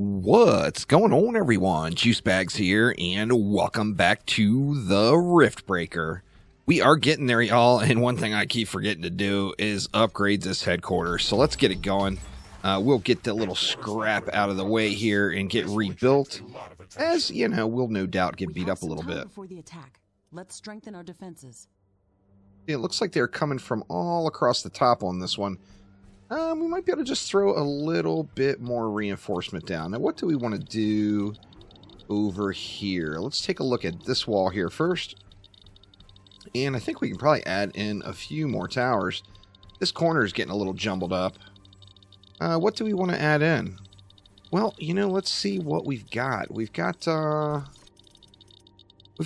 What's going on, everyone? Juicebags here, and welcome back to the Riftbreaker. We are getting there, y'all, and one thing I keep forgetting to do is upgrade this headquarters. So let's get it going. We'll get the little scrap out of the way here and get rebuilt. As, you know, we'll no doubt get beat up a little bit. Before the attack, let's strengthen our defenses. It looks like they're coming from all across the top on this one. We might be able to just throw a little bit more reinforcement down. Now, what do we want to do over here? Let's take a look at this wall here first. And I think we can probably add in a few more towers. This corner is getting a little jumbled up. What do we want to add in? Well, you know, let's see what we've got. We've got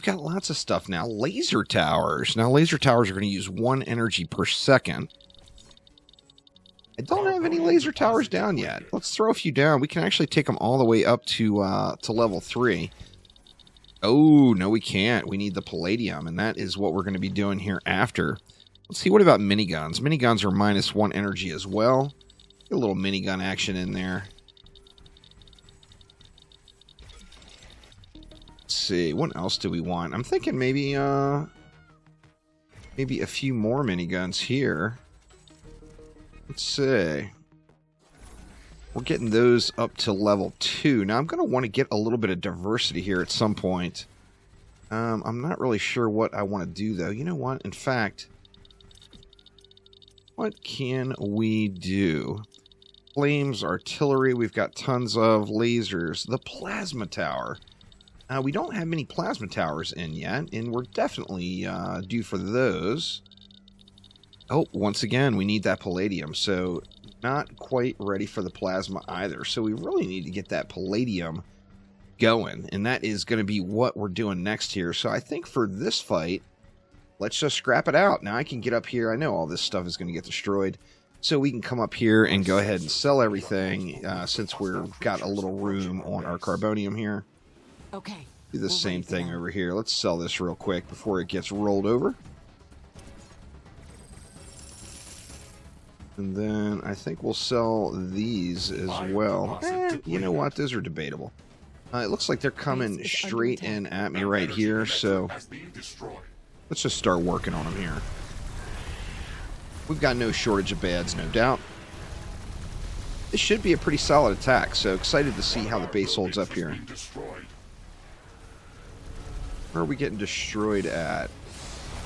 lots of stuff now. Laser towers. Now, laser towers are going to use 1 energy per second. I don't have any laser towers down yet. Let's throw a few down. We can actually take them all the way up to level 3. Oh, no, we can't. We need the Palladium, and that is what we're going to be doing here after. Let's see, what about miniguns? Miniguns are minus 1 energy as well. Get a little minigun action in there. Let's see, what else do we want? I'm thinking maybe a few more miniguns here. Let's see. We're getting those up to level 2. Now, I'm going to want to get a little bit of diversity here at some point. I'm not really sure what I want to do, though. You know what? In fact, what can we do? Flames, artillery, we've got tons of lasers. The plasma tower. We don't have many plasma towers in yet, and we're definitely due for those. Oh, once again, we need that Palladium, so not quite ready for the plasma either. So we really need to get that Palladium going, and that is going to be what we're doing next here. So I think for this fight, let's just scrap it out. Now I can get up here. I know all this stuff is going to get destroyed, so we can come up here and go ahead and sell everything since we've got a little room on our carbonium here. Okay. Do the same thing over here. Let's sell this real quick before it gets rolled over. And then I think we'll sell these as well. You know what? Those are debatable. It looks like they're coming straight in at me right here, so let's just start working on them here. We've got no shortage of bads, no doubt. This should be a pretty solid attack, so excited to see how the base holds up here. Where are we getting destroyed at?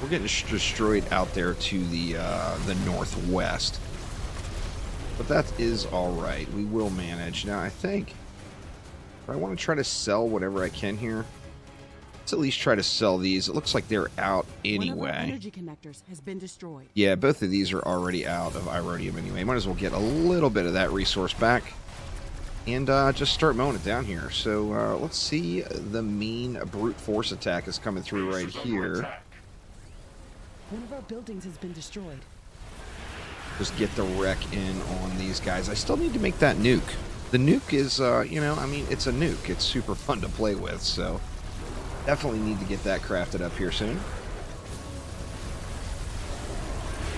We're getting destroyed out there to the northwest. But that is alright. We will manage. Now, I think if I want to try to sell whatever I can here, let's at least try to sell these. It looks like they're out anyway. One of our energy connectors has been destroyed. Yeah, both of these are already out of Irodium anyway. Might as well get a little bit of that resource back and just start mowing it down here. So let's see. The mean brute force attack is coming through right here. One of our buildings has been destroyed. Just get the wreck in on these guys. I still need to make that nuke. The nuke is, you know, I mean, it's a nuke. It's super fun to play with, so definitely need to get that crafted up here soon.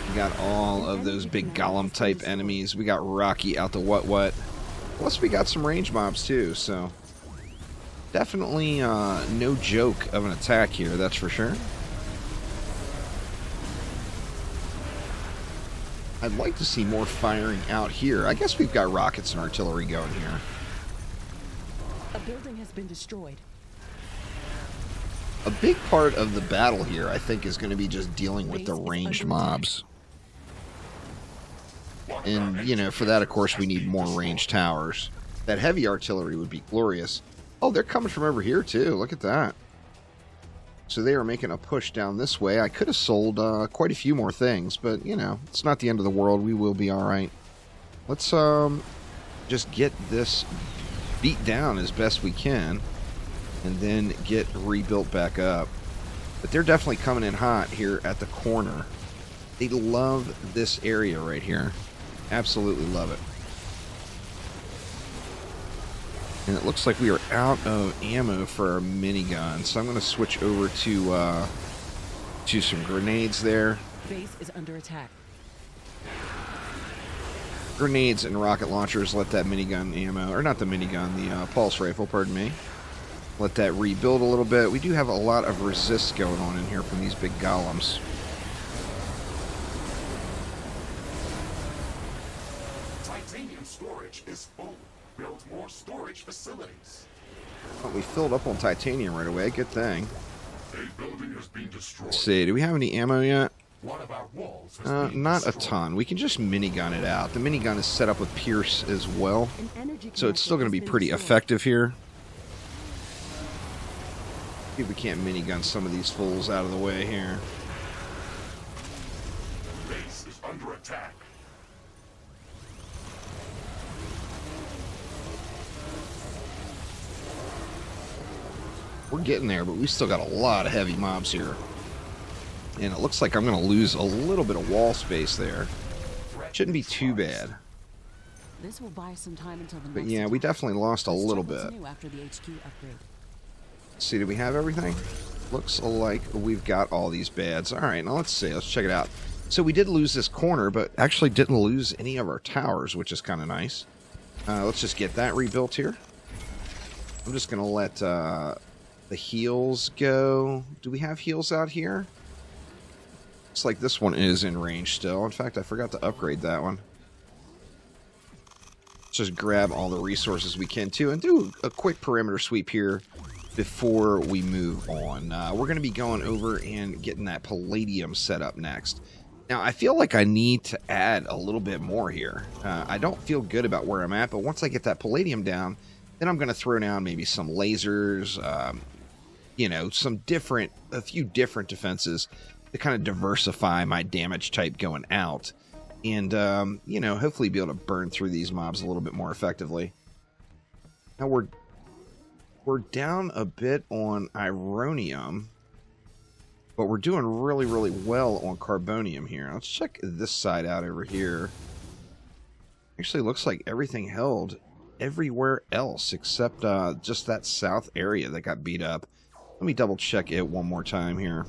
We got all of those big golem type enemies. We got Rocky out the what. Plus we got some range mobs too, so definitely no joke of an attack here, that's for sure. I'd like to see more firing out here. I guess we've got rockets and artillery going here. A building has been destroyed. A big part of the battle here, I think, is going to be just dealing with the ranged mobs. And, you know, for that, of course, we need more ranged towers. That heavy artillery would be glorious. Oh, they're coming from over here, too. Look at that. So they are making a push down this way. I could have sold quite a few more things, but, you know, it's not the end of the world. We will be all right. Let's just get this beat down as best we can and then get rebuilt back up. But they're definitely coming in hot here at the corner. They love this area right here. Absolutely love it. And it looks like we are out of ammo for our minigun, so I'm going to switch over to some grenades there. Base is under attack. Grenades and rocket launchers, let that minigun ammo, or not the minigun, the pulse rifle, pardon me. Let that rebuild a little bit. We do have a lot of resist going on in here from these big golems. Titanium storage is full. Build more storage facilities. Well, we filled up on titanium right away. Good thing. A building has been destroyed. Let's see. Do we have any ammo yet? One of our walls has been Not a destroyed. ton. We can just minigun it out. The minigun is set up with Pierce as well, An energy so it's still going to be connector has pretty been destroyed. effective here. See if we can't minigun some of these fools out of the way here. Base is under attack. We're getting there, but we still got a lot of heavy mobs here. And it looks like I'm going to lose a little bit of wall space there. Shouldn't be too bad. This will buy some time until the But next yeah, we attack. definitely lost a Let's little check what's bit. new after the HQ upgrade. Let's see, do we have everything? Looks like we've got all these bads. All right, now let's see. Let's check it out. So we did lose this corner, but actually didn't lose any of our towers, which is kind of nice. Let's just get that rebuilt here. I'm just going to let the heals go. Do we have heals out here? Looks like this one is in range still. In fact, I forgot to upgrade that one. Let's just grab all the resources we can too and do a quick perimeter sweep here before we move on. We're going to be going over and getting that Palladium set up next. Now, I feel like I need to add a little bit more here. I don't feel good about where I'm at, but once I get that Palladium down, then I'm going to throw down maybe some lasers, you know, a few different defenses to kind of diversify my damage type going out. And, you know, hopefully be able to burn through these mobs a little bit more effectively. Now, we're down a bit on Ironium, but we're doing really, really well on Carbonium here. Let's check this side out over here. Actually, looks like everything held everywhere else except just that south area that got beat up. Let me double check it one more time here.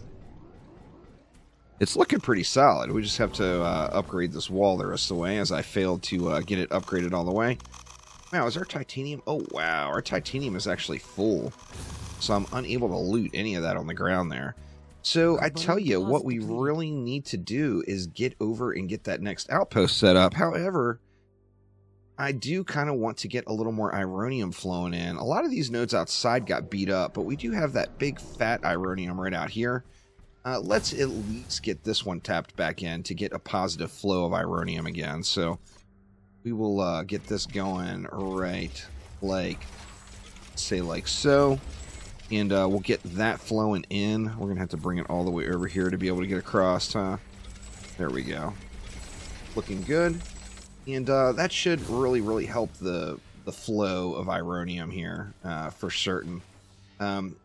It's looking pretty solid. We just have to upgrade this wall the rest of the way, as I failed to get it upgraded all the way. Wow, is our titanium? Oh, wow. Our titanium is actually full. So I'm unable to loot any of that on the ground there. So I tell you, what we really need to do is get over and get that next outpost set up. However, I do kind of want to get a little more Ironium flowing in. A lot of these nodes outside got beat up, but we do have that big fat Ironium right out here. Let's at least get this one tapped back in to get a positive flow of Ironium again. So we will get this going right like, say like so. And we'll get that flowing in. We're going to have to bring it all the way over here to be able to get across, huh? There we go. Looking good. And that should really, really help the flow of Ironium here, for certain.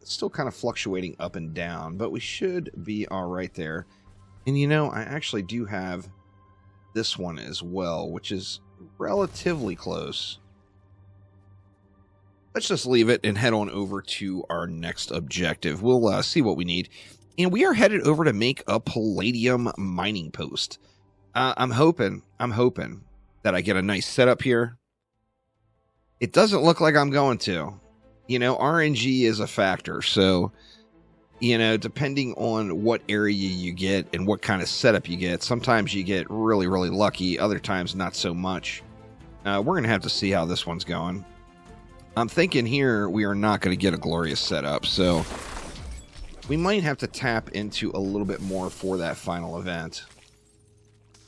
Still kind of fluctuating up and down, but we should be all right there. And you know, I actually do have this one as well, which is relatively close. Let's just leave it and head on over to our next objective. We'll see what we need. And we are headed over to make a Palladium mining post. I'm hoping that I get a nice setup here. It doesn't look like I'm going to. You know, RNG is a factor. So, you know, depending on what area you get and what kind of setup you get, sometimes you get really, really lucky. Other times, not so much. We're going to have to see how this one's going. I'm thinking here we are not going to get a glorious setup, so we might have to tap into a little bit more for that final event.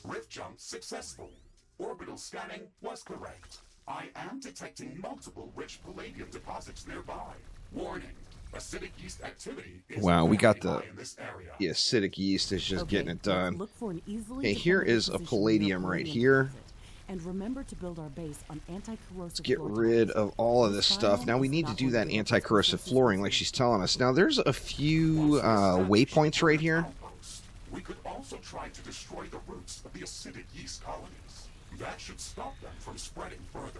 Rift jump successful. Orbital scanning was correct. I am detecting multiple rich palladium deposits nearby. Warning, acidic yeast activity is Wow, we got very the high in this area. acidic yeast is just getting it done. Look for an easily Okay, here defendable is a position Palladium near right Palladium here. deposit. And remember to build our base on anti-corrosive Let's get floor rid tiles. of all of this stuff. Now we need to do that anti-corrosive flooring like she's telling us. Now there's a few waypoints right here. Outpost, we could also try to destroy the roots of the acidic yeast colonies. That should stop them from spreading further.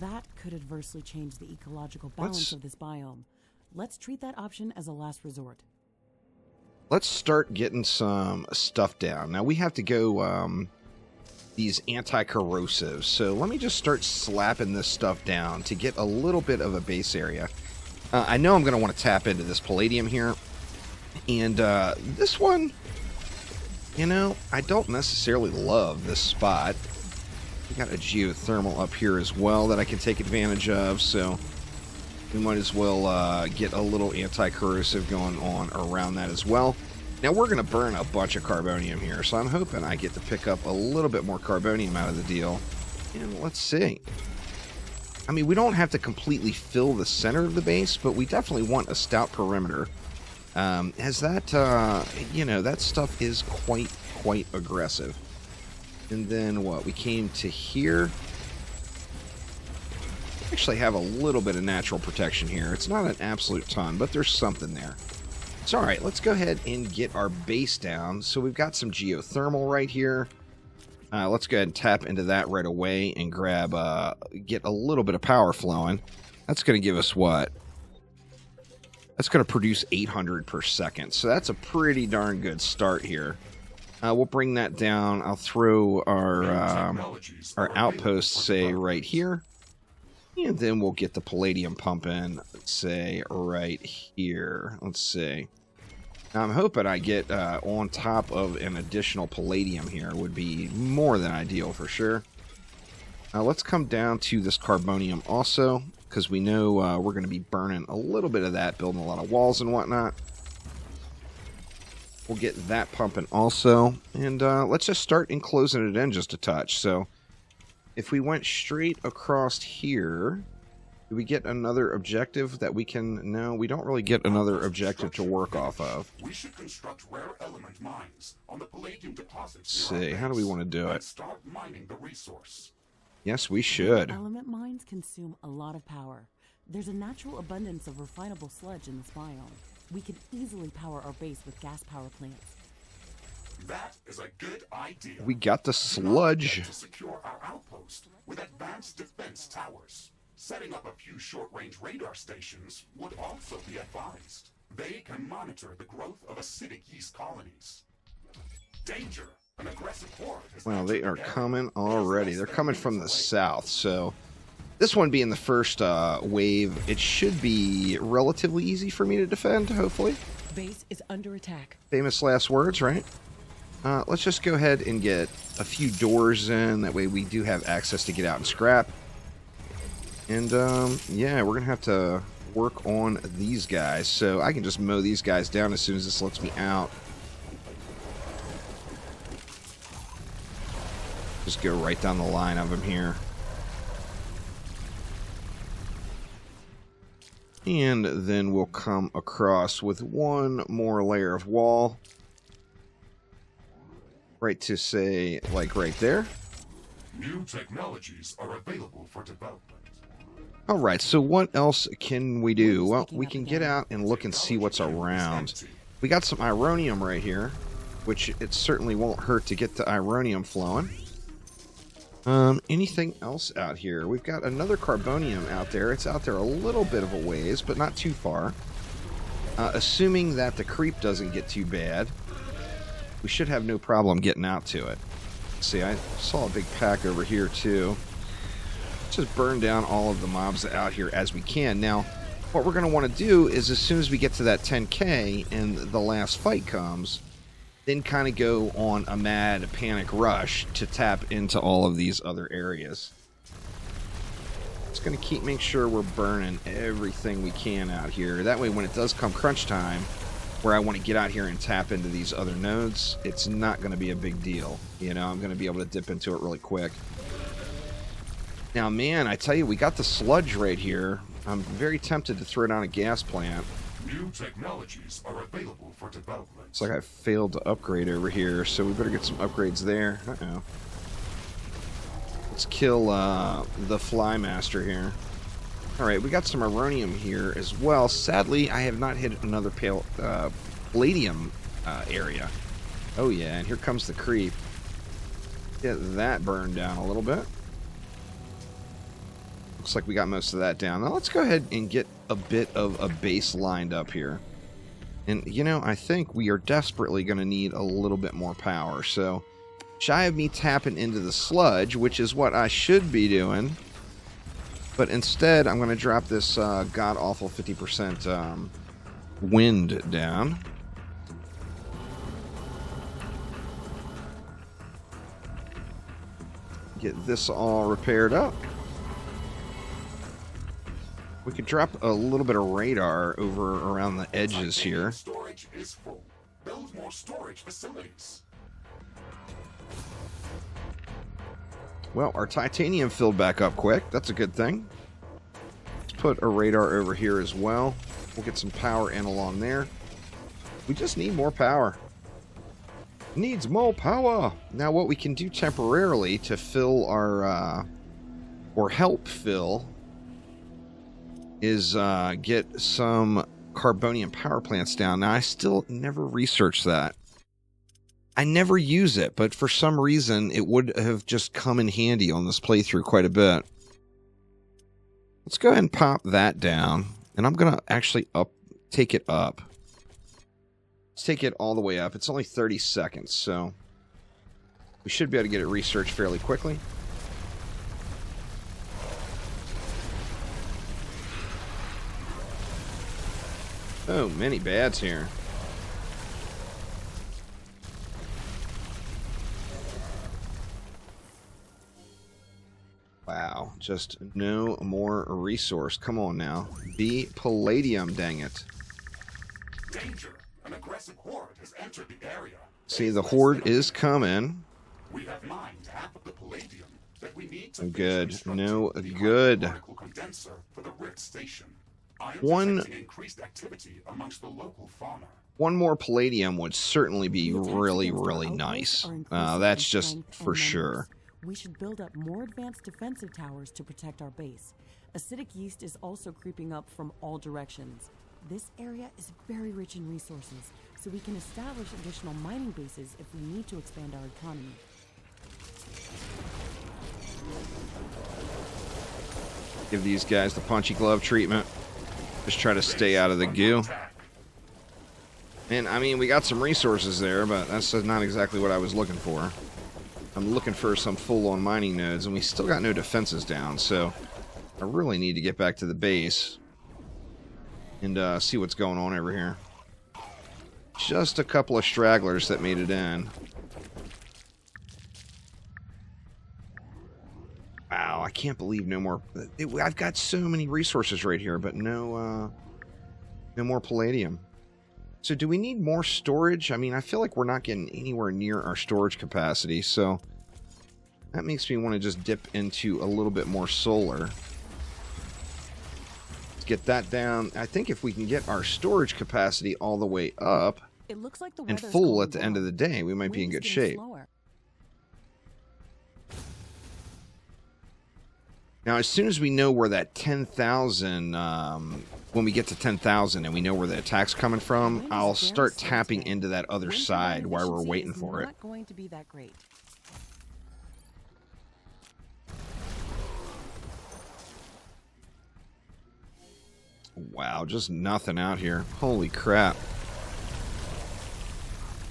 That could adversely change the ecological balance of this biome. Let's treat that option as a last resort. Let's start getting some stuff down. Now we have to go these anti-corrosives. So let me just start slapping this stuff down to get a little bit of a base area. I know I'm going to want to tap into this Palladium here. And this one, you know, I don't necessarily love this spot. We got a geothermal up here as well that I can take advantage of, so we might as well get a little anti-corrosive going on around that as well. Now we're going to burn a bunch of carbonium here, so I'm hoping I get to pick up a little bit more carbonium out of the deal. And let's see. I mean, we don't have to completely fill the center of the base, but we definitely want a stout perimeter. As that, you know, that stuff is quite aggressive. And then what? We came to here. Actually have a little bit of natural protection here. It's not an absolute ton, but there's something there. So, all right, let's go ahead and get our base down. So we've got some geothermal right here. Let's go ahead and tap into that right away and grab, get a little bit of power flowing. That's going to give us what? That's going to produce 800 per second. So that's a pretty darn good start here. We'll bring that down. I'll throw our outpost, say, right here. And then we'll get the Palladium pumping, say, right here. Let's see. Now, I'm hoping I get on top of an additional Palladium here. Would be more than ideal for sure. Now, let's come down to this carbonium also, because we know we're going to be burning a little bit of that, building a lot of walls and whatnot. We'll get that pumping also. And let's just start enclosing it in just a touch. So, if we went straight across here, do we get another objective that we can... No, we don't really get another objective to work off of. We should construct rare element mines on the Palladium deposits. Let's see, how do we want to do it? Start mining the resource. Yes, we should. Element mines consume a lot of power. There's a natural abundance of refinable sludge in this biome. We could easily power our base with gas power plants. That is a good idea. We got the sludge. To secure our outpost with advanced defense towers. Setting up a few short-range radar stations would also be advised. They can monitor the growth of acidic yeast colonies. Danger! An aggressive horde has... Well, they are coming already. They're coming from the south, so... This one being the first wave, it should be relatively easy for me to defend, hopefully. Base is under attack. Famous last words, right? Let's just go ahead and get a few doors in. That way we do have access to get out and scrap. And, yeah, we're going to have to work on these guys. So I can just mow these guys down as soon as this lets me out. Just go right down the line of them here. And then we'll come across with one more layer of wall. Right to say, like right there. New technologies are available for development. Alright, so what else can we do? Well, we can get out and look and see what's around. We got some ironium right here, which it certainly won't hurt to get the ironium flowing. Anything else out here? We've got another carbonium out there. It's out there a little bit of a ways, but not too far. Assuming that the creep doesn't get too bad, we should have no problem getting out to it. Let's see, I saw a big pack over here too. Let's just burn down all of the mobs out here as we can. Now, what we're going to want to do is as soon as we get to that 10k and the last fight comes, then kind of go on a mad panic rush to tap into all of these other areas. It's going to keep making sure we're burning everything we can out here. That way when it does come crunch time, where I want to get out here and tap into these other nodes, it's not going to be a big deal. You know, I'm going to be able to dip into it really quick. Now, man, I tell you, we got the sludge right here. I'm very tempted to throw down a gas plant. New technologies are available for development. It's like I failed to upgrade over here, so we better get some upgrades there. Uh-oh. Let's kill the Flymaster here. Alright, we got some Ironium here as well. Sadly, I have not hit another Palladium area. Oh yeah, and here comes the creep. Get that burned down a little bit. Looks like we got most of that down. Now let's go ahead and get a bit of a base lined up here. And, you know, I think we are desperately going to need a little bit more power. So, Shy of me tapping into the sludge, which is what I should be doing. But instead, I'm going to drop this god-awful 50% wind down. Get this all repaired up. We could drop a little bit of radar over around the edges here. Storage is full. Build more storage facilities. Well, our titanium filled back up quick. That's a good thing. Let's put a radar over here as well. We'll get some power in along there. We just need more power. Needs more power. Now, what we can do temporarily to fill our, or help fill, is get some carbonium power plants down. Now, I still never researched that. I never use it, but for some reason, it would have just come in handy on this playthrough quite a bit. Let's go ahead and pop that down, and I'm going to actually take it up. Let's take it all the way up. It's only 30 seconds, so we should be able to get it researched fairly quickly. Oh, many bads here. Wow, just no more resource. Come on now. Be Palladium, dang it. Danger! An aggressive horde has entered the area. See, the horde is coming. We have mined half of the palladium that we need to Good. No good. particle condenser for the Rift station. I am One- detecting increased activity amongst the local fauna. One more Palladium would certainly be The attacks really, against our really outposts nice. are increasing That's in just strength and for sure. numbers. We should build up more advanced defensive towers to protect our base. Acidic yeast is also creeping up from all directions. This area is very rich in resources, so we can establish additional mining bases if we need to expand our economy. Give these guys the punchy glove treatment. Just try to stay out of the goo. And, I mean, we got some resources there, but that's not exactly what I was looking for. I'm looking for some full-on mining nodes, and we still got no defenses down, so I really need to get back to the base and see what's going on over here. Just a couple of stragglers that made it in. Wow, I can't believe no more. I've got so many resources right here, but no more palladium. So do we need more storage? I mean, I feel like we're not getting anywhere near our storage capacity, so that makes me want to just dip into a little bit more solar. Let's get that down. I think if we can get our storage capacity all the way up It looks like the and weather's full going at the end of well. the day, we might be in Wind is good getting shape. slower. Now, as soon as we know where that 10,000, when we get to 10,000 and we know where the attack's coming from, Wind is I'll very start slow tapping today. into that other Wind side turbine while we're efficiency waiting is for it. not going to be that great. Wow, just nothing out here. Holy crap.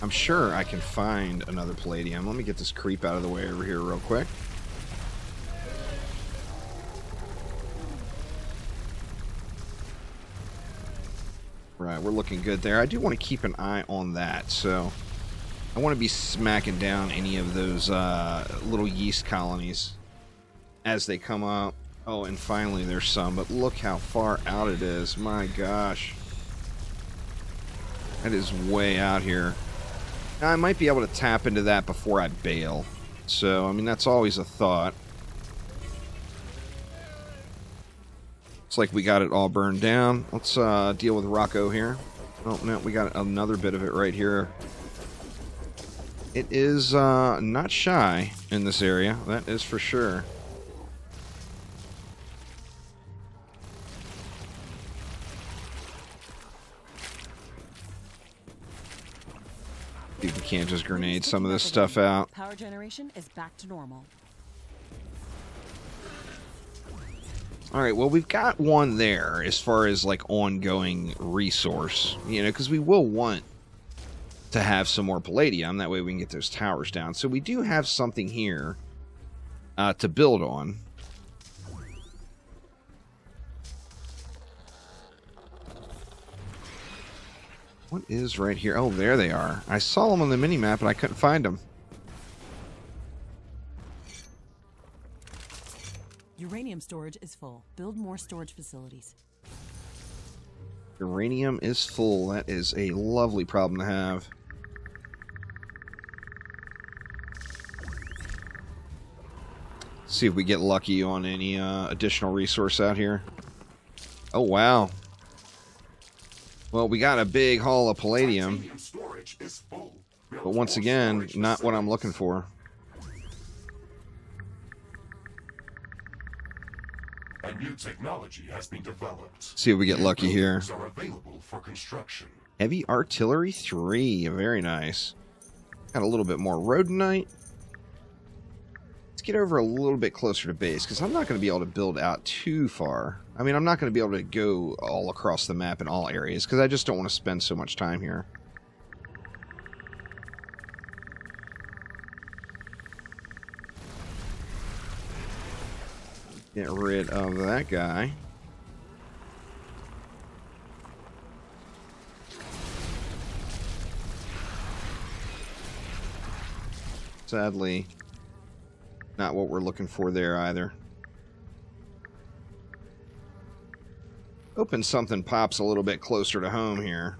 I'm sure I can find another palladium. Let me get this creep out of the way over here real quick. Right, we're looking good there. I do want to keep an eye on that, so I want to be smacking down any of those little yeast colonies as they come up. Oh, and finally there's some, but look how far out it is. My gosh. That is way out here. Now, I might be able to tap into that before I bail. So, I mean, that's always a thought. It's like we got it all burned down. Let's deal with Rocco here. Oh, no, we got another bit of it right here. It is not shy in this area. That is for sure. See if we can't just grenade some of this stuff out. Power generation is back to normal. Alright, well, we've got one there as far as, like, ongoing resource. You know, because we will want to have some more palladium. That way we can get those towers down. So we do have something here to build on. What is right here? Oh, there they are. I saw them on the mini-map, and I couldn't find them. Uranium storage is full. Build more storage facilities. Uranium is full. That is a lovely problem to have. See if we get lucky on any additional resource out here. Oh, wow. Well, we got a big haul of palladium. But once again, not what I'm looking for. A new technology has been developed. See if we get lucky here. Are available for construction. Heavy artillery 3. Very nice. Got a little bit more rhodonite. Let's get over a little bit closer to base, because I'm not going to be able to build out too far. I mean, I'm not going to be able to go all across the map in all areas, because I just don't want to spend so much time here. Get rid of that guy. Sadly, not what we're looking for there either. Hoping something pops a little bit closer to home here.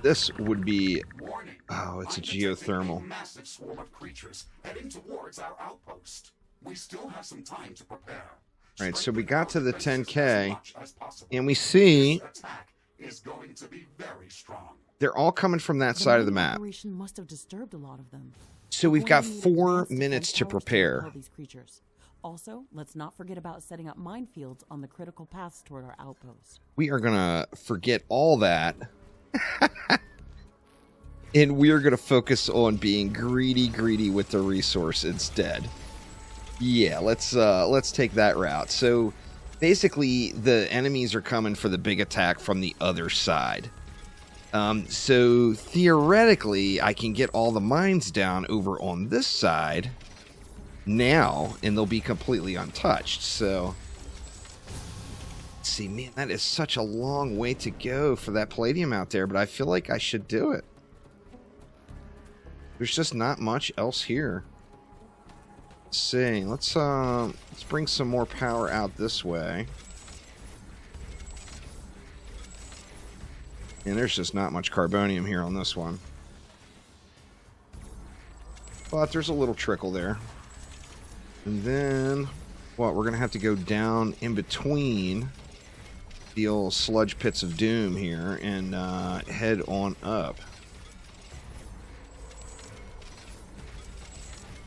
This would be... Oh, it's a geothermal. Massive swarm of creatures heading towards our outpost. We still have some time to prepare. All right, so we got to the 10K, and we see is going to be very strong. They're all coming from that side of the map. Must have disturbed a lot of them. So we've got 4 minutes to prepare. These creatures. Also, let's not forget about setting up minefields on the critical paths toward our outpost. We are going to forget all that. And we're going to focus on being greedy with the resource instead. Yeah, let's take that route. So basically the enemies are coming for the big attack from the other side. So theoretically I can get all the mines down over on this side now and they'll be completely untouched. So let's see, man, that is such a long way to go for that palladium out there, but I feel like I should do it. There's just not much else here. Let's see, let's bring some more power out this way. And there's just not much carbonium here on this one. But there's a little trickle there. And then, what, we're going to have to go down in between the old sludge pits of doom here and head on up.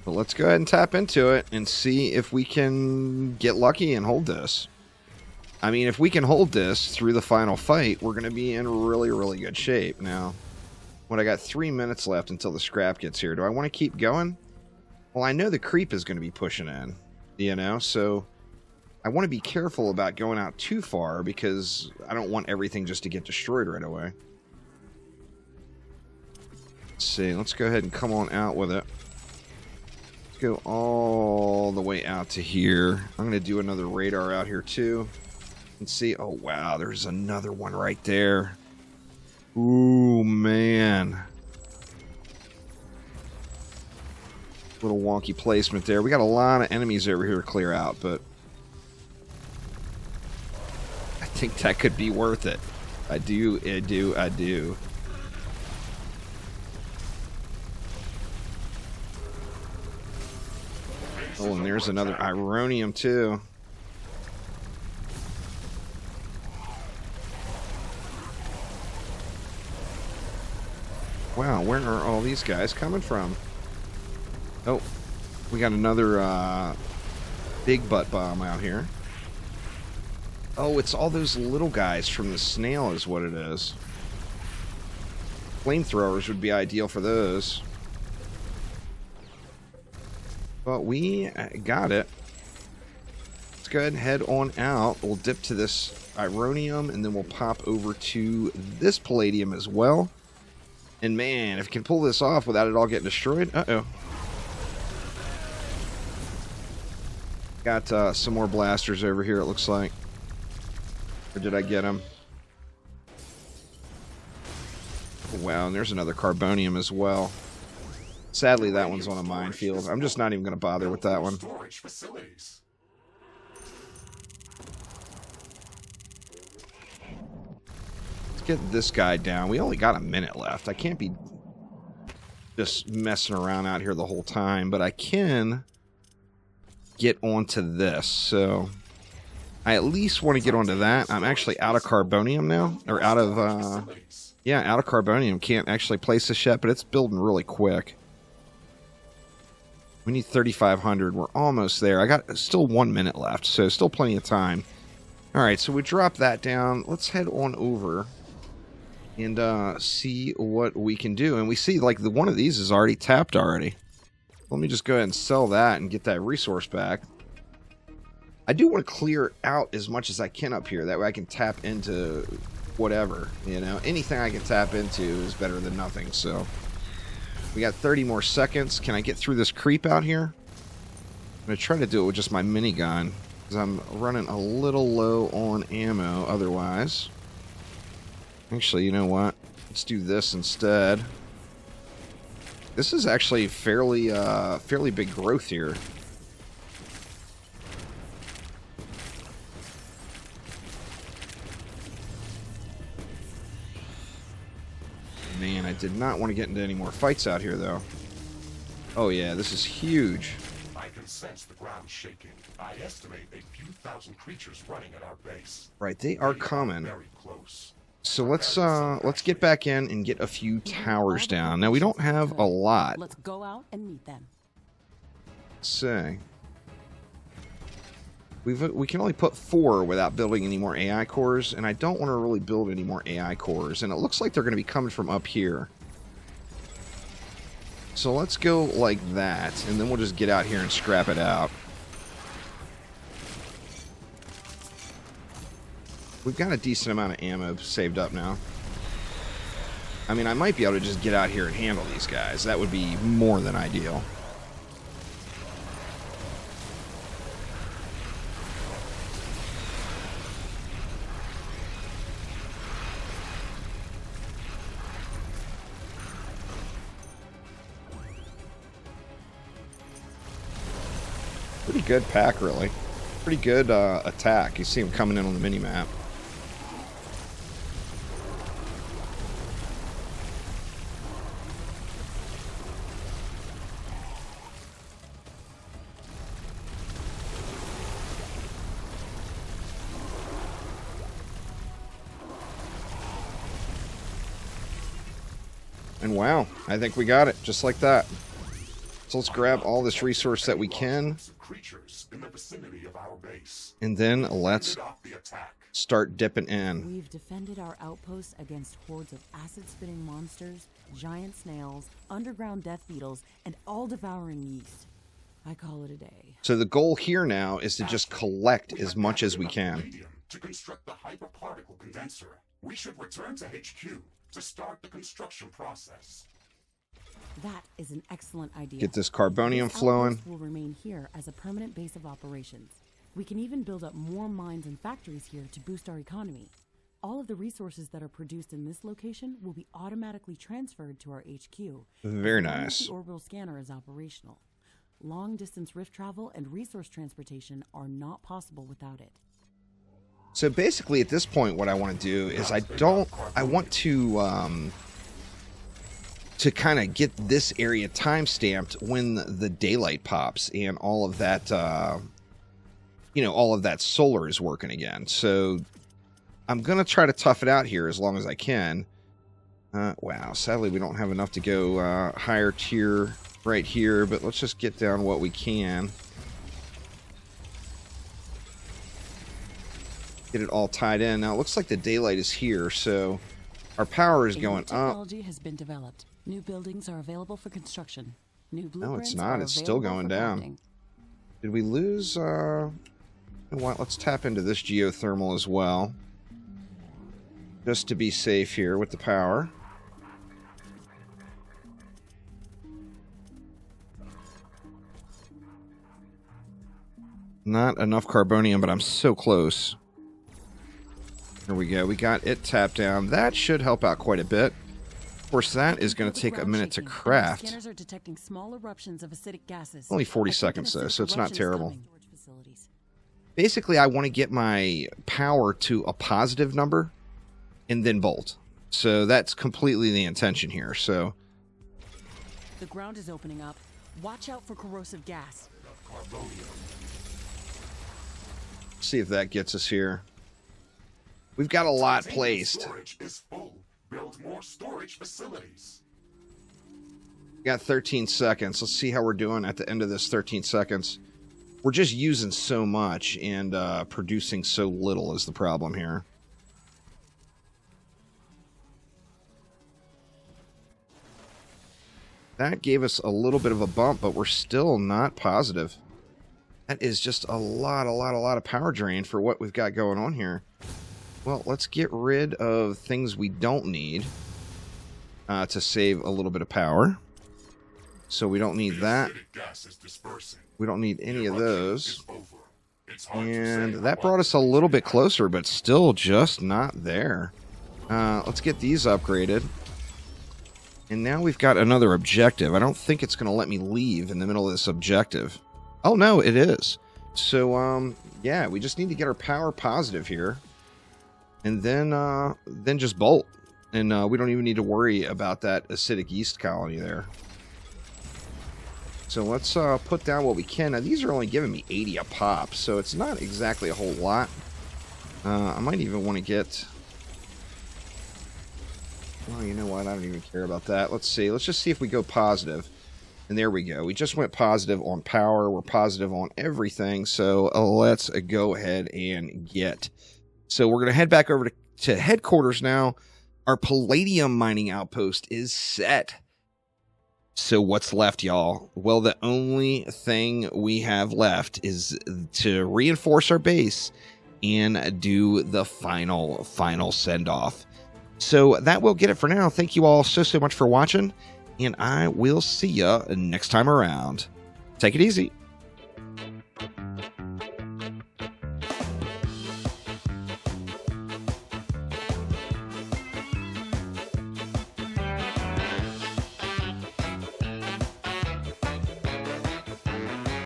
But let's go ahead and tap into it and see if we can get lucky and hold this. I mean, if we can hold this through the final fight, we're going to be in really good shape. Now, when I got 3 minutes left until the scrap gets here, do I want to keep going? Well, I know the creep is going to be pushing in, you know, so I want to be careful about going out too far because I don't want everything just to get destroyed right away. Let's see, let's go ahead and come on out with it. Go all the way out to here. I'm going to do another radar out here too and see. Oh wow, there's another one right there. Ooh man, little wonky placement there. We got a lot of enemies over here to clear out, but I think that could be worth it. I do. Oh, and there's another Ironium, too. Wow, where are all these guys coming from? Oh, we got another big butt bomb out here. Oh, it's all those little guys from the snail is what it is. Flamethrowers would be ideal for those. But we got it. go ahead and head on out. We'll dip to this Ironium, and then we'll pop over to this Palladium as well. And man, if we can pull this off without it all getting destroyed. Uh-oh. Got some more blasters over here, it looks like. Or did I get them? Oh, wow, and there's another Carbonium as well. Sadly, that one's on a minefield. I'm just not even going to bother with that one. Let's get this guy down. We only got a minute left. I can't be just messing around out here the whole time, but I can get onto this. So I at least want to get onto that. I'm actually out of Carbonium now, or out of, yeah, out of Carbonium. Can't actually place this yet, but it's building really quick. We need 3,500. We're almost there. I got still 1 minute left, so still plenty of time. All right, so we drop that down. Let's head on over and see what we can do. And we see, like, one of these is already tapped already. Let me just go ahead and sell that and get that resource back. I do want to clear out as much as I can up here. That way I can tap into whatever, you know. Anything I can tap into is better than nothing, so... We got 30 more seconds. Can I get through this creep out here? I'm going to try to do it with just my minigun, because I'm running a little low on ammo otherwise. Actually, you know what? Let's do this instead. This is actually fairly big growth here. Man, I did not want to get into any more fights out here, though. Oh, yeah, this is huge. I can sense the ground shaking. I estimate a few thousand creatures running at our base. Right, they are coming. Very close. So let's get back in and get a few towers down. Now, we don't have a lot. Let's go out and meet them. Let's see. We can only put 4 without building any more AI cores, and I don't want to really build any more AI cores, and it looks like they're going to be coming from up here. So let's go like that, and then we'll just get out here and scrap it out. We've got a decent amount of ammo saved up now. I mean, I might be able to just get out here and handle these guys. That would be more than ideal. Pretty good pack, really. Pretty good attack. You see him coming in on the mini-map. And wow, I think we got it, just like that. So let's grab all this resource that we can. And then let's start dipping in. We've defended our outposts against hordes of acid-spitting monsters, giant snails, underground death beetles, and all-devouring yeast. I call it a day. So the goal here now is to just collect as much as we can. To construct the hyperparticle condenser, we should return to HQ to start the construction process. That is an excellent idea. Get this Carbonium This flowing. outpost will remain here as a permanent base of operations. We can even build up more mines and factories here to boost our economy. All of the resources that are produced in this location will be automatically transferred to our HQ. Very as long as nice. The orbital scanner is operational. Long-distance rift travel and resource transportation are not possible without it. So basically at this point what I want to do is I want to kind of get this area time-stamped when the daylight pops and all of that, all of that solar is working again. So I'm going to try to tough it out here as long as I can. Wow, sadly we don't have enough to go higher tier right here, but let's just get down what we can. Get it all tied in. Now it looks like the daylight is here, so our power is going up. Technology has been developed. New buildings are available for construction. New blueprints No, it's not. It's still going down. Did we lose? You know what? Let's tap into this geothermal as well. Just to be safe here with the power. Not enough carbonium, but I'm so close. There we go. We got it tapped down. That should help out quite a bit. Of course, that is going to take a minute to craft. Scanners are detecting small eruptions of acidic gases. Only 40 seconds, though, so it's not terrible. Basically, I want to get my power to a positive number and then bolt. So that's completely the intention here. So the ground is opening up. Watch out for corrosive gas. See if that gets us here. We've got a lot placed. Storage is full. Build more storage facilities. We got 13 seconds. Let's see how we're doing at the end of this 13 seconds. We're just using so much and producing so little is the problem here. That gave us a little bit of a bump, but we're still not positive. That is just a lot of power drain for what we've got going on here. Well, let's get rid of things we don't need to save a little bit of power. So we don't need that. We don't need any of those. And that brought us a little bit closer, but still just not there. Let's get these upgraded. And now we've got another objective. I don't think it's going to let me leave in the middle of this objective. Oh, no, it is. So, yeah, we just need to get our power positive here. And then just bolt. And we don't even need to worry about that acidic yeast colony there. So let's put down what we can. Now, these are only giving me 80 a pop, so it's not exactly a whole lot. I might even want to get... Well, you know what? I don't even care about that. Let's see. Let's just see if we go positive. And there we go. We just went positive on power. We're positive on everything. So let's go ahead and get... So we're going to head back over to headquarters now. Our Palladium mining outpost is set. So what's left, y'all? Well, the only thing we have left is to reinforce our base and do the final send-off. So that will get it for now. Thank you all so much for watching, and I will see ya next time around. Take it easy.